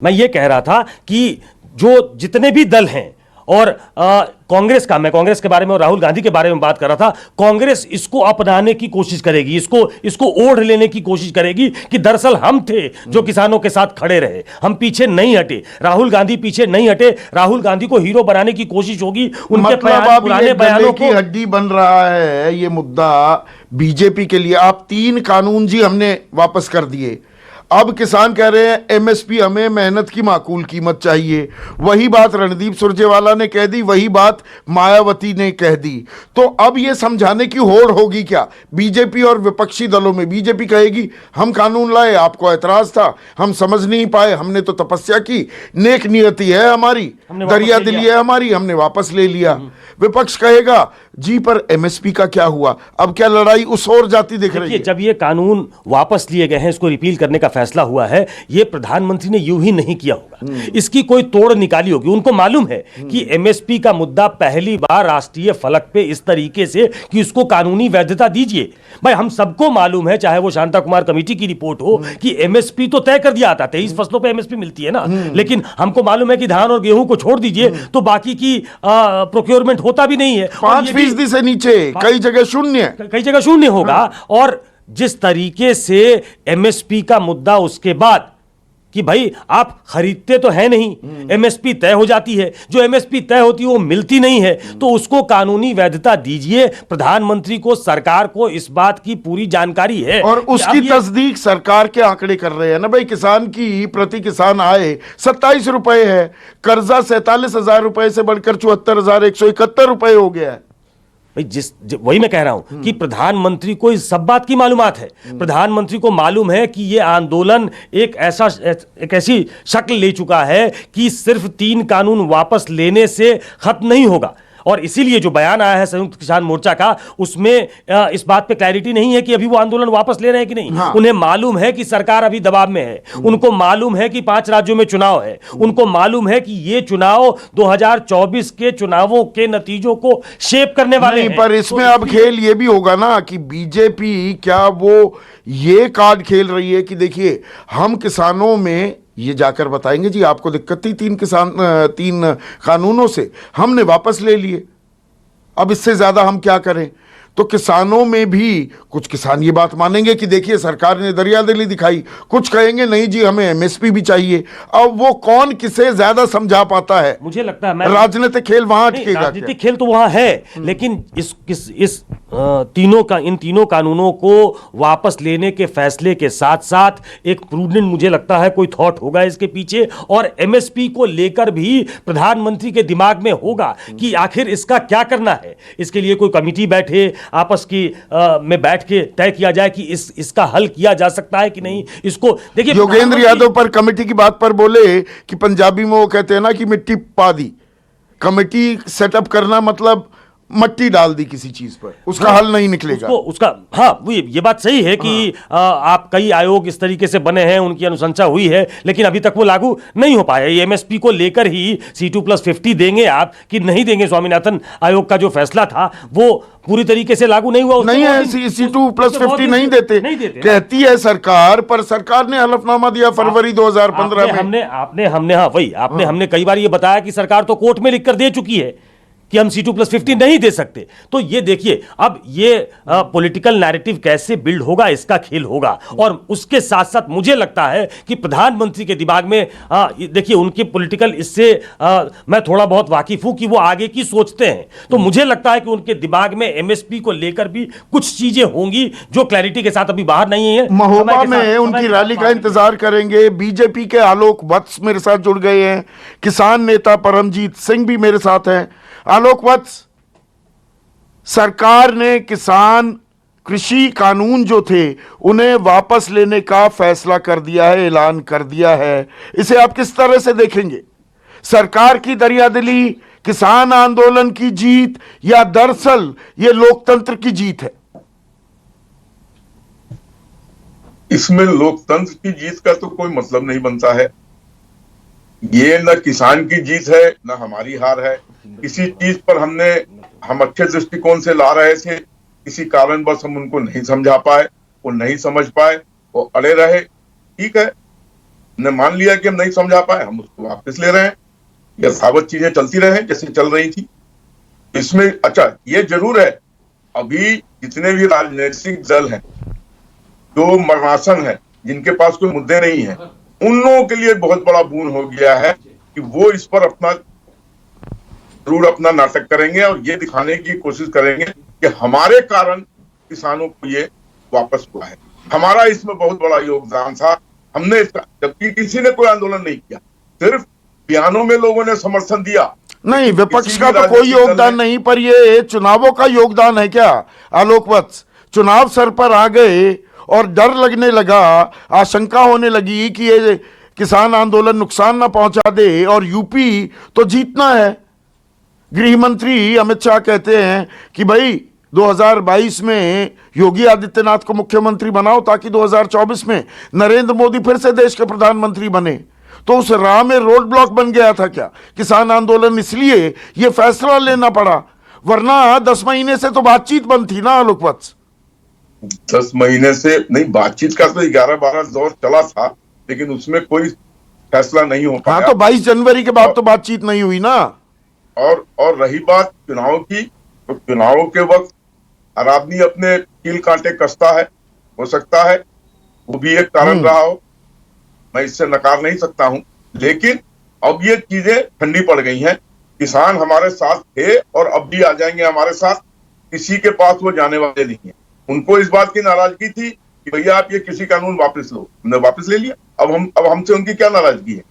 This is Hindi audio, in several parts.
मैं ये कह रहा था कि जो जितने भी दल हैं और मैं कांग्रेस के बारे में और राहुल गांधी के बारे में बात कर रहा था। कांग्रेस इसको अपनाने की कोशिश करेगी, इसको ओढ़ लेने की कोशिश करेगी कि दरअसल हम थे जो किसानों के साथ खड़े रहे, हम पीछे नहीं हटे, राहुल गांधी पीछे नहीं हटे। राहुल गांधी को हीरो बनाने की कोशिश होगी, उनके पुराने बयानों की हड्डी बन रहा है ये मुद्दा बीजेपी के लिए। आप 3 कानून जी हमने वापस कर दिए। अब किसान कह रहे हैं एमएसपी, हमें मेहनत की माकूल कीमत चाहिए। वही बात रणदीप सुरजेवाला ने कह दी, वही बात मायावती ने कह दी। तो अब ये समझाने की होड़ होगी क्या बीजेपी और विपक्षी दलों में? बीजेपी कहेगी हम कानून लाए, आपको ऐतराज था, हम समझ नहीं पाए, हमने तो तपस्या की, नेक नियति है हमारी, दरिया दिली है हमारी, हमने वापस ले लिया। विपक्ष कहेगा जी पर एमएसपी का क्या हुआ? अब क्या लड़ाई उस ओर जाती दिख रही है? जब ये कानून वापस लिए गए हैं, इसको रिपील करने का फैसला हुआ है, ये प्रधानमंत्री ने यूं ही नहीं किया होगा, इसकी कोई तोड़ निकाली होगी। उनको मालूम है कि एमएसपी का मुद्दा पहली बार राष्ट्रीय फलक पे इस तरीके से कि उसको कानूनी वैधता दीजिए। भाई हम सबको मालूम है, चाहे वो शांता कुमार कमेटी की रिपोर्ट हो, कि एमएसपी तो तय कर दिया था, 23 फसलों पे एमएसपी मिलती है ना, लेकिन हमको मालूम है कि धान और गेहूं को छोड़ दीजिए तो बाकी की प्रोक्योरमेंट होता भी नहीं है। 5% से नीचे, कई जगह शून्य होगा। और जिस तरीके से एमएसपी का मुद्दा उसके बाद कि भाई आप खरीदते तो है नहीं, एमएसपी तय हो जाती है, जो एमएसपी तय होती है वो मिलती नहीं है, तो उसको कानूनी वैधता दीजिए। प्रधानमंत्री को, सरकार को इस बात की पूरी जानकारी है और उसकी तस्दीक सरकार के आंकड़े कर रहे हैं ना भाई। किसान की प्रति किसान आय 27 रुपए है, कर्जा 47,000 रुपए से बढ़कर 74,171 रुपए हो गया है। वही मैं कह रहा हूं कि प्रधानमंत्री को इस सब बात की मालूमात है। प्रधानमंत्री को मालूम है कि यह आंदोलन एक ऐसी शक्ल ले चुका है कि सिर्फ 3 कानून वापस लेने से खत्म नहीं होगा। और इसीलिए जो बयान आया है संयुक्त किसान मोर्चा का, उसमें इस बात पे क्लैरिटी नहीं है कि अभी वो आंदोलन वापस ले रहे हैं कि नहीं। हाँ। उन्हें मालूम है कि सरकार अभी दबाव में है, उनको मालूम है कि 5 राज्यों में चुनाव है, उनको मालूम है कि ये चुनाव 2024 के चुनावों के नतीजों को शेप करने वाले हैं। पर इसमें तो अब खेल ये भी होगा ना कि बीजेपी क्या वो ये कार्ड खेल रही है कि देखिए हम किसानों में ये जाकर बताएंगे जी आपको दिक्कत थी 3 कानूनों से, हमने वापस ले लिए, अब इससे ज्यादा हम क्या करें? तो किसानों में भी कुछ किसान ये बात मानेंगे कि देखिए सरकार ने दरियादिली दिखाई, कुछ कहेंगे नहीं जी हमें एमएसपी भी चाहिए। अब वो कौन किसे ज्यादा समझा पाता है? मुझे लगता है राजनीतिक खेल वहां अटकेगा। राजनीतिक खेल तो वहां है, लेकिन इस इन तीनों कानूनों को वापस लेने के फैसले के साथ साथ एक प्रूडेंट, मुझे लगता है, कोई थॉट होगा इसके पीछे। और एमएसपी को लेकर भी प्रधानमंत्री के दिमाग में होगा कि आखिर इसका क्या करना है। इसके लिए कोई कमिटी बैठे, आपस की में बैठ के तय किया जाए कि इसका हल किया जा सकता है कि नहीं। इसको देखिए, योगेंद्र यादव पर कमेटी की बात पर बोले कि पंजाबी में वो कहते हैं ना कि मिट्टी पा दी। कमेटी सेटअप करना मतलब मट्टी डाल दी किसी चीज पर, उसका हल नहीं निकलेगा। वो ये बात सही है कि आप कई आयोग इस तरीके से बने हैं, उनकी अनुशंसा हुई है, लेकिन अभी तक वो लागू नहीं हो पाया। एमएसपी को लेकर ही C2+50 देंगे आप कि नहीं देंगे, स्वामीनाथन आयोग का जो फैसला था वो पूरी तरीके से लागू नहीं हुआ। नहीं है, C2+50 नहीं देते कहती है सरकार, पर सरकार ने हलफनामा दिया फरवरी 2015 में। हमने कई बार ये बताया कि सरकार तो कोर्ट में लिखकर दे चुकी है कि हम C2+50 नहीं दे सकते। तो ये देखिए, अब ये पॉलिटिकल नैरेटिव कैसे बिल्ड होगा, इसका खेल होगा। और उसके साथ साथ मुझे लगता है कि प्रधानमंत्री के दिमाग में देखिए, उनके पॉलिटिकल इससे मैं थोड़ा बहुत वाकिफ हूं कि वो आगे की सोचते हैं, तो मुझे लगता है कि उनके दिमाग में एमएसपी को लेकर भी कुछ चीजें होंगी जो क्लैरिटी के साथ अभी बाहर नहीं है। महोबा में उनकी रैली का इंतजार करेंगे। बीजेपी के आलोक वत्स मेरे साथ जुड़ गए हैं, किसान नेता परमजीत सिंह भी मेरे साथ हैं। आलोक वत्स, सरकार ने किसान कृषि कानून जो थे उन्हें वापस लेने का फैसला कर दिया है, ऐलान कर दिया है, इसे आप किस तरह से देखेंगे? सरकार की दरियादिली, किसान आंदोलन की जीत, या दरअसल ये लोकतंत्र की जीत है? इसमें लोकतंत्र की जीत का तो कोई मतलब नहीं बनता है। ये न किसान की जीत है न हमारी हार है। किसी चीज पर हम अच्छे दृष्टिकोण से ला रहे थे, किसी कारणवश हम उनको नहीं समझा पाए, वो नहीं समझ पाए, वो अड़े रहे। ठीक है, हमने मान लिया कि हम नहीं समझा पाए, हम उसको वापस ले रहे हैं। यथावत चीजें चलती रहे जैसे चल रही थी। इसमें अच्छा ये जरूर है, अभी जितने भी राजनीतिक दल हैं जो मरणासन है, जिनके पास कोई मुद्दे नहीं है, उन लोगों के लिए बहुत बड़ा बून हो गया है कि वो इस पर अपना जरूर अपना नाटक करेंगे और ये दिखाने की कोशिश करेंगे कि हमारे कारण किसानों को ये वापस हुआ है, हमारा इसमें बहुत बड़ा योगदान था, हमने इसका, जबकि किसी ने कोई आंदोलन नहीं किया, सिर्फ बयानों में लोगों ने समर्थन दिया। नहीं, विपक्ष का तो कोई योगदान नहीं, पर ये चुनावों का योगदान है क्या आलोक वत्स? चुनाव सर पर आ गए और डर लगने लगा, आशंका होने लगी कि ये किसान आंदोलन नुकसान ना पहुंचा दे, और यूपी तो जीतना है। गृह मंत्री अमित शाह कहते हैं कि भाई 2022 में योगी आदित्यनाथ को मुख्यमंत्री बनाओ ताकि 2024 में नरेंद्र मोदी फिर से देश के प्रधानमंत्री बने। तो उस राह में रोड ब्लॉक बन गया था क्या किसान आंदोलन? इसलिए यह फैसला लेना पड़ा, वरना 10 महीने से तो बातचीत बंद थी ना आलोक वत्स? 10 महीने से नहीं, बातचीत का तो 11-12 दौर चला था, लेकिन उसमें कोई फैसला नहीं हो पाया। हाँ, तो 22 जनवरी के बाद तो बातचीत नहीं हुई ना। और रही बात चुनाव की, तो चुनावों के वक्त हर आदमी अपने कील कांटे कसता है, हो सकता है वो भी एक कारण रहा हो, मैं इससे नकार नहीं सकता हूं। लेकिन अब ये चीजें ठंडी पड़ गई हैं, किसान हमारे साथ थे और अब भी आ जाएंगे हमारे साथ, किसी के पास वो जाने वाले नहीं है। उनको इस बात की नाराजगी थी कि भैया आप ये कृषि कानून वापस लो, हमने वापस ले लिया, अब हमसे उनकी क्या नाराजगी है?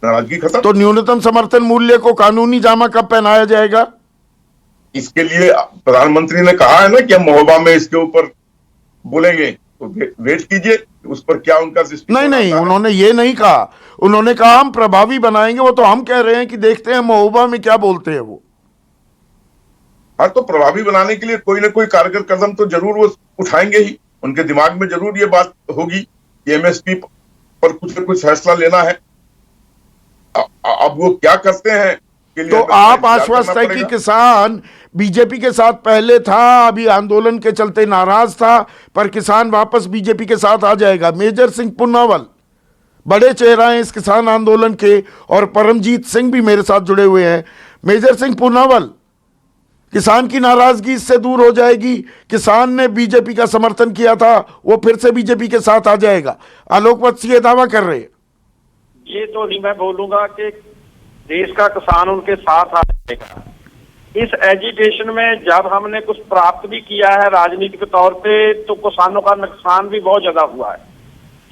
नाराजगी खत्म। तो न्यूनतम समर्थन मूल्य को कानूनी जामा कब पहनाया जाएगा? इसके लिए प्रधानमंत्री ने कहा है ना कि हम महोबा में इसके ऊपर बोलेंगे, तो वेट कीजिए उस पर क्या उनका दृष्टिकोण। नहीं, उन्होंने ये नहीं कहा, उन्होंने कहा हम प्रभावी बनाएंगे। वो तो हम कह रहे हैं कि देखते हैं महोबा में क्या बोलते हैं वो। हाँ, तो प्रभावी बनाने के लिए कोई ना कोई कारगर कदम तो जरूर वो उठाएंगे ही, उनके दिमाग में जरूर ये बात होगी कि एमएसपी पर कुछ न कुछ फैसला लेना है। अब वो क्या करते हैं के लिए तो आप आश्वस्त है कि किसान बीजेपी के साथ पहले था, अभी आंदोलन के चलते नाराज था, पर किसान वापस बीजेपी के साथ आ जाएगा? मेजर सिंह पुन्नावल बड़े चेहरा हैं इस किसान आंदोलन के, और परमजीत सिंह भी मेरे साथ जुड़े हुए हैं। मेजर सिंह पुन्नावल, किसान की नाराजगी इससे दूर हो जाएगी? किसान ने बीजेपी का समर्थन किया था, वो फिर से बीजेपी के साथ आ जाएगा? आलोक वत्स ये दावा कर रहे हैं। ये तो नहीं मैं बोलूंगा कि देश का किसान उनके साथ आ जाएगा। इस एजिटेशन में जब हमने कुछ प्राप्त भी किया है राजनीतिक तौर पे, तो किसानों का नुकसान भी बहुत ज्यादा हुआ है।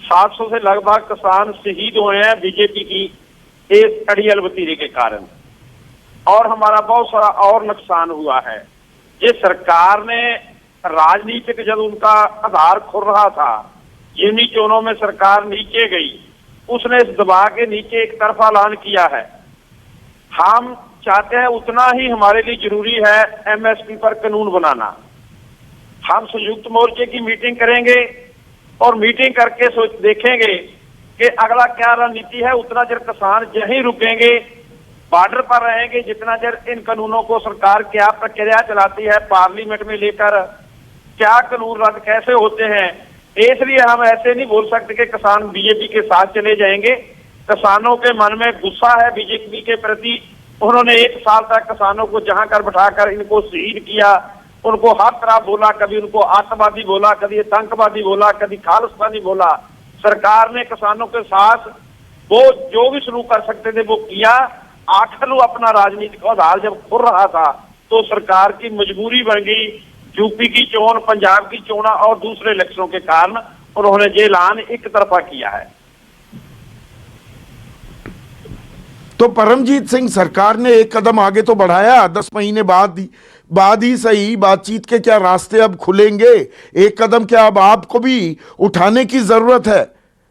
700 से लगभग किसान शहीद हुए हैं बीजेपी की एक अड़ियल वतीरे के कारण, और हमारा बहुत सारा और नुकसान हुआ है। ये सरकार ने राजनीतिक जब उनका आधार खुल रहा था, यूनी चुनाव में सरकार नीचे गई, उसने इस दबाव के नीचे एक तरफा ऐलान किया है। हम चाहते हैं उतना ही हमारे लिए जरूरी है एमएसपी पर कानून बनाना। हम संयुक्त मोर्चे की मीटिंग करेंगे और मीटिंग करके देखेंगे कि अगला क्या रणनीति है। उतना देर किसान यहीं रुकेंगे, बॉर्डर पर रहेंगे, जितना देर इन कानूनों को सरकार क्या प्रक्रिया चलाती है पार्लियामेंट में लेकर, क्या कानून रद्द कैसे होते हैं। इसलिए हम ऐसे नहीं बोल सकते कि किसान बीजेपी के साथ चले जाएंगे। किसानों के मन में गुस्सा है बीजेपी के प्रति। उन्होंने 1 साल तक किसानों को जहां कर बिठाकर इनको शहीद किया, उनको हर तरह बोला, कभी उनको आतंकवादी बोला, कभी आतंकवादी बोला, कभी खालिस्तानी बोला। सरकार ने किसानों के साथ वो जो भी शुरू कर सकते थे वो किया। आखिर वो अपना राजनीतिक आधार जब खुल रहा था तो सरकार की मजबूरी बन गई। यूपी की चोन, पंजाब की चोन और दूसरे इलेक्शनों के कारण उन्होंने ये ऐलान एक तरफा किया है। तो परमजीत सिंह, सरकार ने एक कदम आगे तो बढ़ाया, 10 महीने बाद ही सही, बातचीत के क्या रास्ते अब खुलेंगे? एक कदम क्या अब आपको भी उठाने की जरूरत है?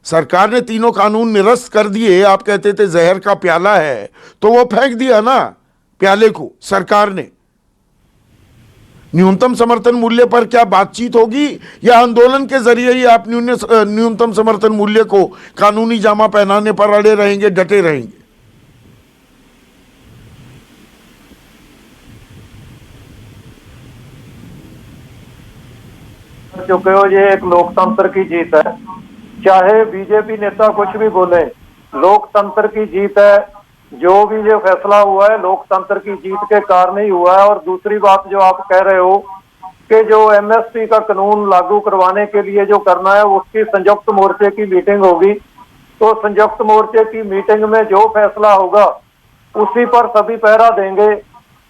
सरकार ने तीनों कानून निरस्त कर दिए। आप कहते थे जहर का प्याला है, तो वो फेंक दिया ना प्याले को सरकार ने। न्यूनतम समर्थन मूल्य पर क्या बातचीत होगी, या आंदोलन के जरिए ही आप न्यूनतम समर्थन मूल्य को कानूनी जामा पहनाने पर अड़े रहेंगे, डटे रहेंगे? क्योंकि ये एक लोकतंत्र की जीत है चाहे बीजेपी नेता कुछ भी बोले, लोकतंत्र की जीत है। जो भी ये फैसला हुआ है लोकतंत्र की जीत के कारण ही हुआ है। और दूसरी बात जो आप कह रहे हो कि जो एमएसपी का कानून लागू करवाने के लिए जो करना है, उसकी संयुक्त मोर्चे की मीटिंग होगी, तो संयुक्त मोर्चे की मीटिंग में जो फैसला होगा उसी पर सभी पहरा देंगे।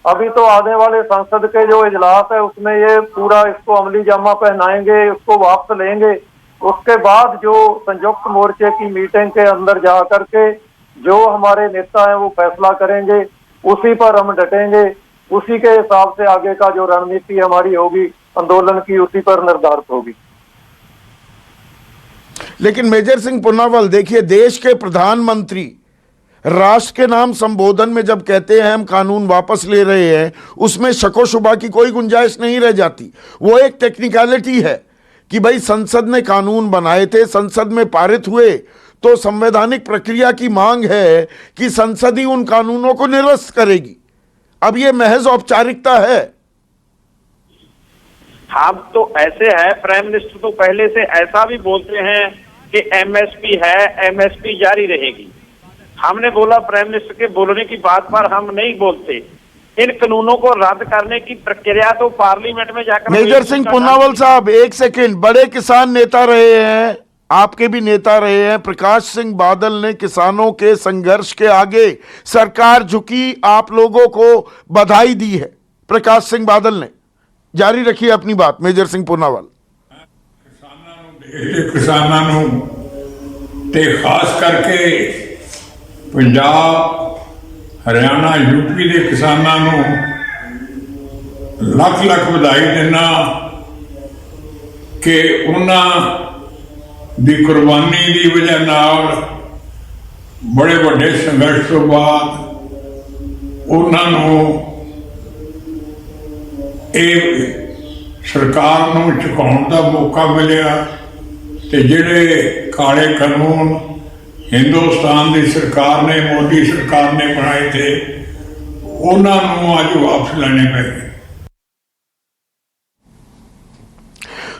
अभी तो आने वाले संसद के जो इजलास है उसमें ये पूरा इसको अमली जामा पहनाएंगे, उसको वापस लेंगे। उसके बाद जो संयुक्त मोर्चे की मीटिंग के अंदर जा करके जो हमारे नेता हैं वो फैसला करेंगे, उसी पर हम डटेंगे। उसी के हिसाब से आगे का जो रणनीति हमारी होगी आंदोलन की, उसी पर निर्धारित होगी। लेकिन मेजर सिंह पुनावाल, देखिए, देश के प्रधानमंत्री राष्ट्र के नाम संबोधन में जब कहते हैं हम कानून वापस ले रहे हैं, उसमें शको शुबा की कोई गुंजाइश नहीं रह जाती। वो एक टेक्निकलिटी है कि भाई संसद ने कानून बनाए थे, संसद में पारित हुए, तो संवैधानिक प्रक्रिया की मांग है कि संसद ही उन कानूनों को निरस्त करेगी। अब ये महज औपचारिकता है। हाँ, तो ऐसे है, प्राइम मिनिस्टर तो पहले से ऐसा भी बोलते हैं कि एमएसपी है, एमएसपी जारी रहेगी। हमने बोला प्राइम मिनिस्टर के बोलने की बात पर हम नहीं बोलते। इन कानूनों को रद्द करने की प्रक्रिया तो पार्लियामेंट में जाकर। मेजर सिंह पुनावाल साहब, एक सेकंड, बड़े किसान नेता रहे हैं, आपके भी नेता रहे हैं। प्रकाश सिंह बादल ने किसानों के संघर्ष के आगे सरकार झुकी, आप लोगों को बधाई दी है प्रकाश सिंह बादल ने। जारी रखिए अपनी बात मेजर सिंह पुनावाल। किसानां नूं ते खास करके पंजाब, हरियाणा, यूपी के किसानां नूं लख लख बधाई देना कि उन्हां दी कुर्बानी की वजह नाल बड़े बड़े संघर्ष तो बाद उन्होंने सरकार नूं झुकाउण दा मौका मिलिया ते जिहड़े काले कानून हिंदुस्तान की सरकार ने, मोदी सरकार ने बनाए थे, उन्होंने अज वापस लेने पे।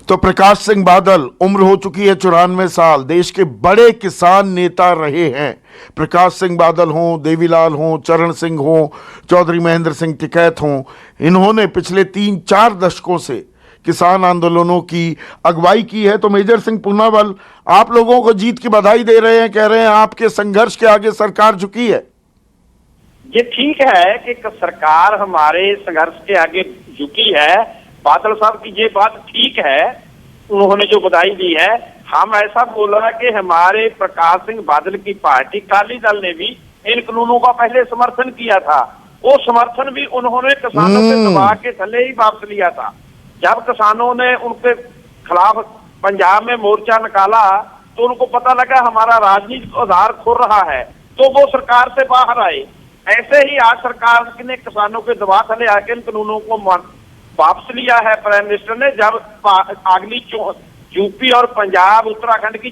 तो प्रकाश सिंह बादल, उम्र हो चुकी है 94 साल, देश के बड़े किसान नेता रहे हैं। प्रकाश सिंह बादल हों, देवीलाल हों, चरण सिंह हों, चौधरी महेंद्र सिंह टिकैत हों, इन्होंने पिछले 3-4 दशकों से किसान आंदोलनों की अगुवाई की है। तो मेजर सिंह पुनावाल, आप लोगों को जीत की बधाई दे रहे हैं, कह रहे हैं आपके संघर्ष के आगे सरकार झुकी है। ये ठीक है कि सरकार हमारे संघर्ष के आगे झुकी है। बादल साहब की ये बात ठीक है, उन्होंने जो बधाई दी है। हम ऐसा बोल रहे हैं कि हमारे प्रकाश सिंह बादल की पार्टी अकाली दल ने भी इन कानूनों का पहले समर्थन किया था। वो समर्थन भी उन्होंने किसानों के दबाव के थले ही वापस लिया था। जब किसानों ने उनके खिलाफ पंजाब में मोर्चा निकाला तो उनको पता लगा हमारा राजनीतिक आधार खो रहा है, तो वो सरकार से बाहर आए। ऐसे ही आज सरकार ने किसानों के दबाव थले आके इन कानूनों को वापस लिया है प्राइम मिनिस्टर ने। जब अगली यूपी और पंजाब, उत्तराखंड की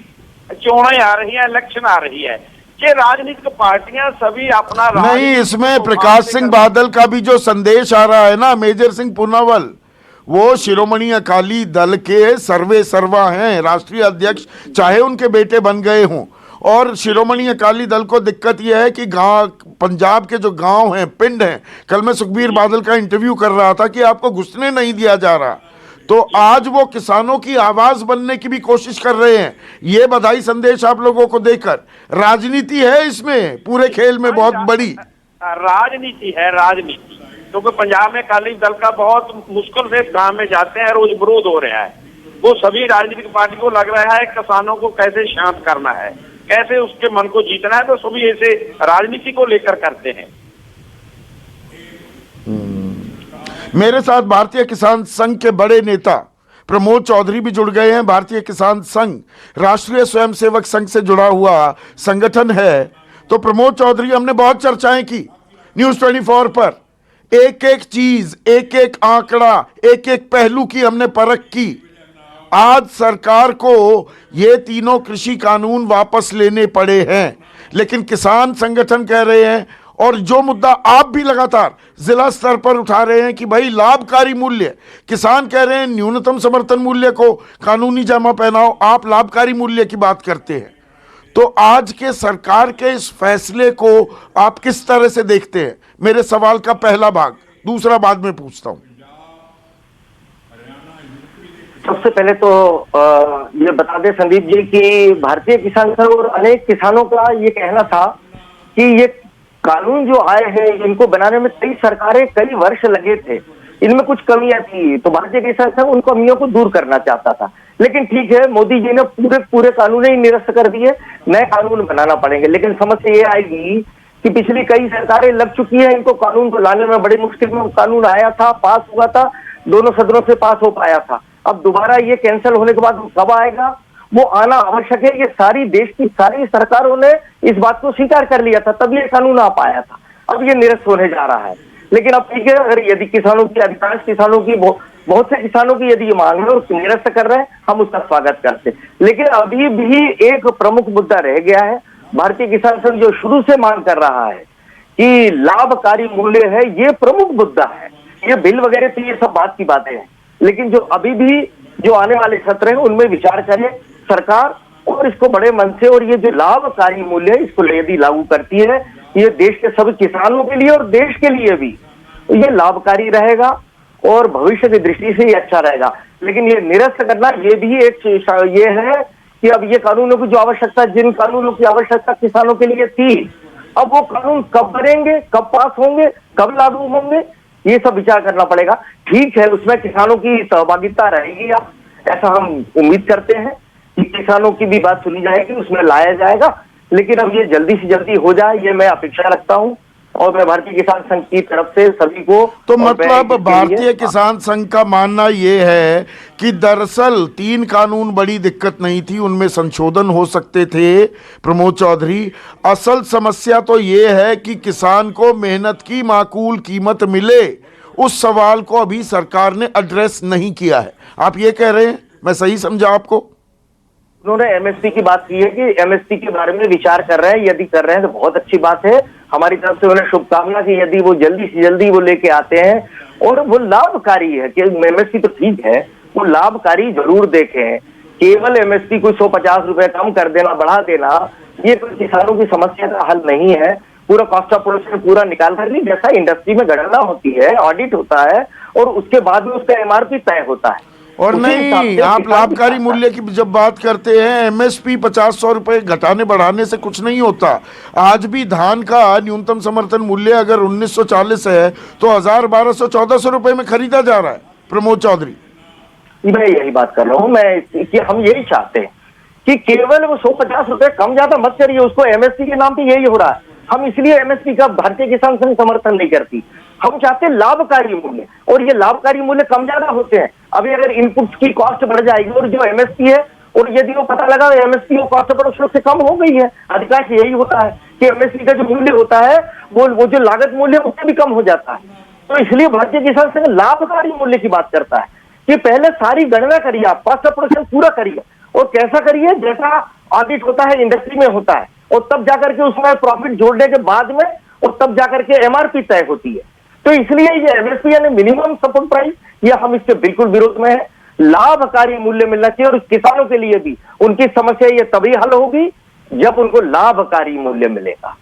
चोनें आ रही हैं, इलेक्शन आ रही है, कि राजनीतिक पार्टियां सभी अपना नहीं, इसमें प्रकाश सिंह बादल का भी जो संदेश आ रहा है ना मेजर सिंह पुनावाल, वो शिरोमणि अकाली दल के सर्वे सर्वा हैं, राष्ट्रीय अध्यक्ष चाहे उनके बेटे बन गए हों। और शिरोमणि अकाली दल को दिक्कत यह है कि गांव, पंजाब के जो गांव हैं, पिंड हैं, कल मैं सुखबीर बादल का इंटरव्यू कर रहा था कि आपको घुसने नहीं दिया जा रहा, तो आज वो किसानों की आवाज बनने की भी कोशिश कर रहे हैं। ये बधाई संदेश आप लोगों को देकर, राजनीति है इसमें, पूरे खेल में बहुत बड़ी राजनीति है। राजनीति क्योंकि पंजाब में अकाली दल का बहुत मुश्किल से गांव में जाते हैं, रोज विरोध हो रहा है। वो सभी राजनीतिक पार्टी को लग रहा है किसानों को कैसे शांत करना है, कैसे उसके मन को जीतना है, तो सभी ऐसे राजनीति को लेकर करते हैं। मेरे साथ भारतीय किसान संघ के बड़े नेता प्रमोद चौधरी भी जुड़ गए हैं। भारतीय किसान संघ राष्ट्रीय स्वयंसेवक संघ से जुड़ा हुआ संगठन है। तो प्रमोद चौधरी, हमने बहुत चर्चाएं की न्यूज़ 24 पर, एक एक चीज, एक एक आंकड़ा, एक एक पहलू की हमने परख की। आज सरकार को ये तीनों कृषि कानून वापस लेने पड़े हैं, लेकिन किसान संगठन कह रहे हैं और जो मुद्दा आप भी लगातार जिला स्तर पर उठा रहे हैं कि भाई लाभकारी मूल्य, किसान कह रहे हैं न्यूनतम समर्थन मूल्य को कानूनी जमा पहनाओ, आप लाभकारी मूल्य की बात करते हैं। तो आज के सरकार के इस फैसले को आप किस तरह से देखते हैं? मेरे सवाल का पहला भाग, दूसरा बाद में पूछता हूं। सबसे पहले तो ये बता दें संदीप जी कि भारतीय किसान संघ और अनेक किसानों का ये कहना था कि ये कानून जो आए हैं इनको बनाने में कई सरकारें कई वर्ष लगे थे, इनमें कुछ कमियां थी, तो भारतीय किसान संघ उन कमियों को दूर करना चाहता था। लेकिन ठीक है, मोदी जी ने पूरे कानून ही निरस्त कर दिए, नए कानून बनाना पड़ेंगे। लेकिन समस्या ये आएगी कि पिछली कई सरकारें लग चुकी है, इनको कानून को लाने में बड़ी मुश्किल में कानून आया था, पास हुआ था, दोनों सदनों से पास हो पाया था। अब दोबारा ये कैंसिल होने के बाद कब आएगा, वो आना आवश्यक है। ये सारी देश की सारी सरकारों ने इस बात को स्वीकार कर लिया था, तब ये कानून आ पाया था। अब ये निरस्त होने जा रहा है। लेकिन अब ठीक है, अगर यदि किसानों की, अधिकांश किसानों की, बहुत से किसानों की यदि ये मांग है और निरस्त कर रहे हैं, हम उसका स्वागत करते। लेकिन अभी भी एक प्रमुख मुद्दा रह गया है। भारतीय किसान संघ जो शुरू से मांग कर रहा है कि लाभकारी मूल्य है, ये प्रमुख मुद्दा है। ये बिल वगैरह तो ये सब बात की बातें हैं, लेकिन जो अभी भी जो आने वाले सत्र हैं उनमें विचार करे सरकार और इसको बड़े मन से, और ये जो लाभकारी मूल्य है इसको यदि लागू करती है, ये देश के सभी किसानों के लिए और देश के लिए भी ये लाभकारी रहेगा और भविष्य की दृष्टि से ये अच्छा रहेगा। लेकिन ये निरस्त करना ये भी एक ये है कि अब ये कानूनों की जो आवश्यकता, जिन कानूनों की आवश्यकता किसानों के लिए थी, अब वो कानून कब बनेंगे, कब पास होंगे, कब लागू होंगे, ये सब विचार करना पड़ेगा। ठीक है, उसमें किसानों की सहभागिता रहेगी, आप ऐसा हम उम्मीद करते हैं कि किसानों की भी बात सुनी जाएगी, उसमें लाया जाएगा। लेकिन अब ये जल्दी से जल्दी हो जाए, ये मैं अपेक्षा रखता हूं और मैं भारतीय किसान संघ की तरफ से सभी को। तो मतलब भारतीय किसान संघ का मानना ये है कि दरअसल 3 कानून बड़ी दिक्कत नहीं थी, उनमें संशोधन हो सकते थे। प्रमोद चौधरी, असल समस्या तो ये है कि किसान को मेहनत की माकूल कीमत मिले, उस सवाल को अभी सरकार ने एड्रेस नहीं किया है। आप ये कह रहे हैं, मैं सही समझा आपको? उन्होंने एमएसपी की बात की है कि एमएसपी के बारे में विचार कर रहे हैं, यदि कर रहे हैं तो बहुत अच्छी बात है। हमारी तरफ से उन्हें शुभकामना कि यदि वो जल्दी से जल्दी वो लेके आते हैं और वो लाभकारी है कि एमएसपी तो ठीक है, वो लाभकारी जरूर देखें। केवल एमएसपी को 150 रुपए कम कर देना, बढ़ा देना, ये कोई किसानों की समस्या का हल नहीं है। पूरा कॉस्ट ऑफ प्रोडक्शन पूरा निकाल कर ली, जैसा इंडस्ट्री में गणना होती है, ऑडिट होता है और उसके बाद में उसका एमआरपी तय होता है। और नहीं, आप लाभकारी मूल्य की जब बात करते हैं, एमएसपी 50-100 रुपए घटाने बढ़ाने से कुछ नहीं होता। आज भी धान का न्यूनतम समर्थन मूल्य अगर 1940 है तो 1000-1200-1400 रुपए में खरीदा जा रहा है। प्रमोद चौधरी, मैं यही बात कर रहा हूँ मैं कि हम यही चाहते हैं कि केवल वो 150 रुपए कम ज्यादा मत करिए, उसको एमएसपी के नाम पे यही हो रहा है। हम इसलिए एमएसपी का भारतीय किसान संघ समर्थन नहीं करती। हम चाहते हैं लाभकारी मूल्य, और ये लाभकारी मूल्य कम ज्यादा होते हैं। अभी अगर इनपुट्स की कॉस्ट बढ़ जाएगी और जो एमएसपी है, और यदि वो पता लगा एमएसपी और कॉस्ट ऑफ प्रोडक्शन से कम हो गई है, अधिकांश यही होता है कि एमएसपी का जो मूल्य होता है वो जो लागत मूल्य उससे भी कम हो जाता है। तो इसलिए भारतीय किसान संघ लाभकारी मूल्य की बात करता है कि पहले सारी गणना करिए, आप कॉस्ट ऑफ प्रोडक्शन पूरा करिए, और कैसा करिए, जैसा ऑडिट होता है इंडस्ट्री में होता है, और तब जाकर के उसमें प्रॉफिट जोड़ने के बाद में और तब जाकर के एमआरपी तय होती है। तो इसलिए ये एमएसपी यानी मिनिमम सपोर्ट प्राइस, ये हम इसके बिल्कुल विरोध में है। लाभकारी मूल्य मिलना चाहिए, और किसानों के लिए भी उनकी समस्या ये तभी हल होगी जब उनको लाभकारी मूल्य मिलेगा।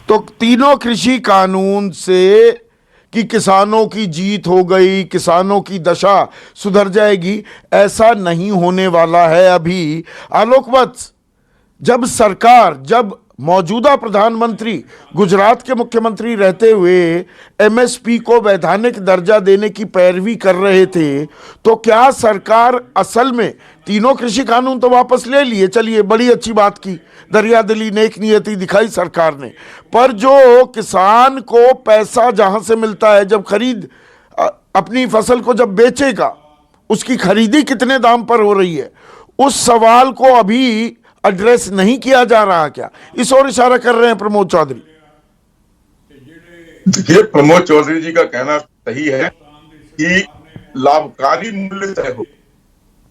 तो तीनों कृषि कानून से कि किसानों की जीत हो गई, किसानों की दशा सुधर जाएगी, ऐसा नहीं होने वाला है। अभी आलोक वत्स, जब मौजूदा प्रधानमंत्री गुजरात के मुख्यमंत्री रहते हुए एमएसपी को वैधानिक दर्जा देने की पैरवी कर रहे थे, तो क्या सरकार असल में तीनों कृषि कानून तो वापस ले लिए, चलिए बड़ी अच्छी बात की, दरियादिली नेक नियति दिखाई सरकार ने, पर जो किसान को पैसा जहां से मिलता है, जब खरीद अपनी फसल को जब बेचेगा, उसकी खरीदी कितने दाम पर हो रही है, उस सवाल को अभी एड्रेस नहीं किया जा रहा। क्या इस ओर इशारा कर रहे हैं प्रमोद चौधरी? देखिए, प्रमोद चौधरी जी का कहना सही है कि लाभकारी मूल्य तय हो,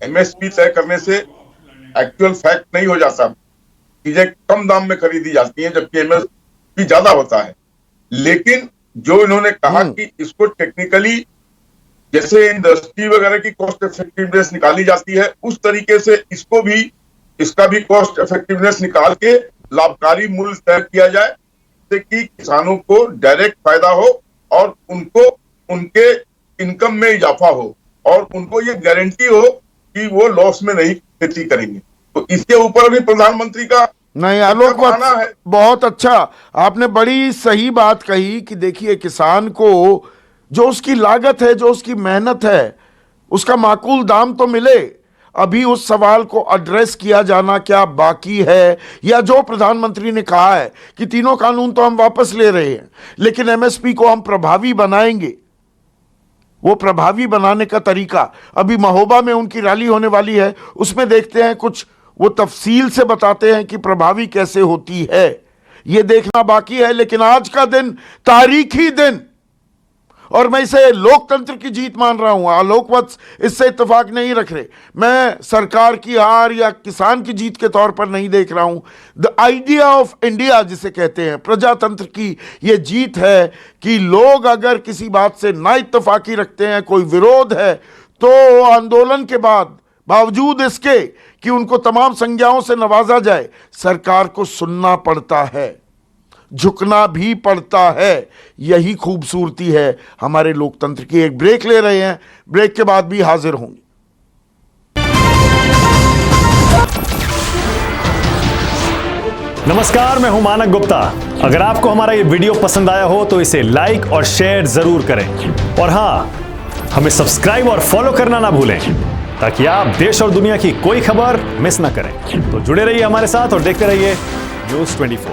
एमएसपी तय करने से एक्चुअल फैक्ट नहीं हो जाता, चीजें कम दाम में खरीदी जाती हैं, जबकि भी ज्यादा होता है। लेकिन जो इन्होंने कहा कि इसको टेक्निकली जैसे इंडस्ट्री वगैरह की कॉस्ट इफेक्टिवनेस निकाली जाती है, उस तरीके से इसका भी कॉस्ट इफेक्टिवनेस निकाल के लाभकारी मूल्य तय किया जाए, जिससे कि किसानों को डायरेक्ट फायदा हो और उनको उनके इनकम में इजाफा हो और उनको ये गारंटी हो कि वो लॉस में नहीं खेती करेंगे। तो इसके ऊपर भी प्रधानमंत्री का नहीं, आलोक है। बहुत अच्छा, आपने बड़ी सही बात कही कि देखिए किसान को जो उसकी लागत है, जो उसकी मेहनत है, उसका माकूल दाम तो मिले। अभी उस सवाल को एड्रेस किया जाना क्या बाकी है, या जो प्रधानमंत्री ने कहा है कि तीनों कानून तो हम वापस ले रहे हैं लेकिन एमएसपी को हम प्रभावी बनाएंगे, वो प्रभावी बनाने का तरीका अभी महोबा में उनकी रैली होने वाली है, उसमें देखते हैं कुछ वो तफसील से बताते हैं कि प्रभावी कैसे होती है, ये देखना बाकी है। लेकिन आज का दिन तारीखी दिन, और मैं इसे लोकतंत्र की जीत मान रहा हूं। आलोक वत्स इससे इत्तेफाक नहीं रख रहे, मैं सरकार की हार या किसान की जीत के तौर पर नहीं देख रहा हूं। द आइडिया ऑफ इंडिया जिसे कहते हैं, प्रजातंत्र की ये जीत है कि लोग अगर किसी बात से ना इत्तेफाकी रखते हैं, कोई विरोध है, तो आंदोलन के बाद बावजूद इसके कि उनको तमाम संज्ञाओं से नवाजा जाए, सरकार को सुनना पड़ता है, झुकना भी पड़ता है। यही खूबसूरती है हमारे लोकतंत्र की। एक ब्रेक ले रहे हैं, ब्रेक के बाद भी हाजिर होंगे। नमस्कार, मैं हूं मानक गुप्ता। अगर आपको हमारा ये वीडियो पसंद आया हो तो इसे लाइक और शेयर जरूर करें, और हां, हमें सब्सक्राइब और फॉलो करना ना भूलें ताकि आप देश और दुनिया की कोई खबर मिस ना करें। तो जुड़े रहिए हमारे साथ और देखते रहिए News 24।